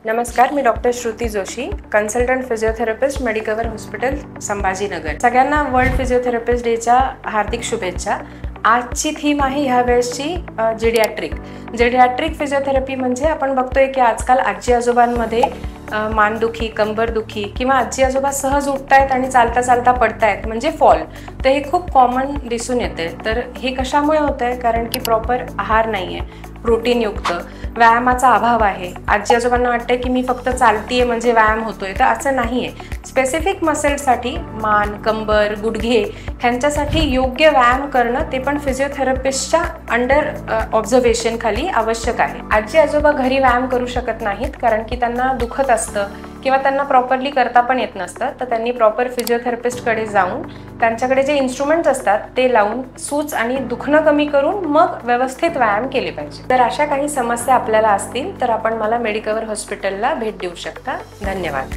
नमस्कार, मी doctor Shruti Joshi, consultant physiotherapist, Medicover hospital, Sambhajinagar. सगळ्यांना वर्ल्ड फिजिओथेरपिस्ट डेच्या हार्दिक शुभेच्छा। आजची थीम आहे ह्या वेळेसची जेरियाट्रिक फिजिओथेरपी। म्हणजे आपण बघतोय की आजकाल आजी आजोबांमध्ये मानदुखी, कंबरदुखी किंवा आजी आजोबा सहज उठतायत आणि चालता चालता पडतायत म्हणजे फॉल, तर हे खूप कॉमन दिसून येते। तर हे कशामुळे होतंय? कारण की प्रॉपर आहार नाहीये, प्रोटीनयुक्त व्यायामाचा अभाव आहे। आजी आजोबांना वाटतंय की मी फक्त चालतीये म्हणजे व्यायाम होतोय, तर असं नाहीये। स्पेसिफिक मसल्ससाठी मान, कंबर, गुडघे ह्यांच्यासाठी योग्य व्यायाम करणं, ते पण फिजिओथेरपिस्टच्या अंडर ऑब्झर्वेशन खाली आवश्यक आहे। आजी आजोबा घरी व्यायाम करू शकत नाहीत कारण की त्यांना दुखत असतं किंवा त्यांना प्रॉपरली करता पण येत नसतं, तर त्यांनी प्रॉपर फिजिओथेरपिस्टकडे जाऊन त्यांच्याकडे जे इन्स्ट्रुमेंट्स असतात ते लावून सूज आणि दुखणं कमी करून मग व्यवस्थित व्यायाम केले पाहिजे। तर अशा काही समस्या आपल्याला असतील तर आपण मला मेडिकवर हॉस्पिटलला भेट देऊ शकता। धन्यवाद।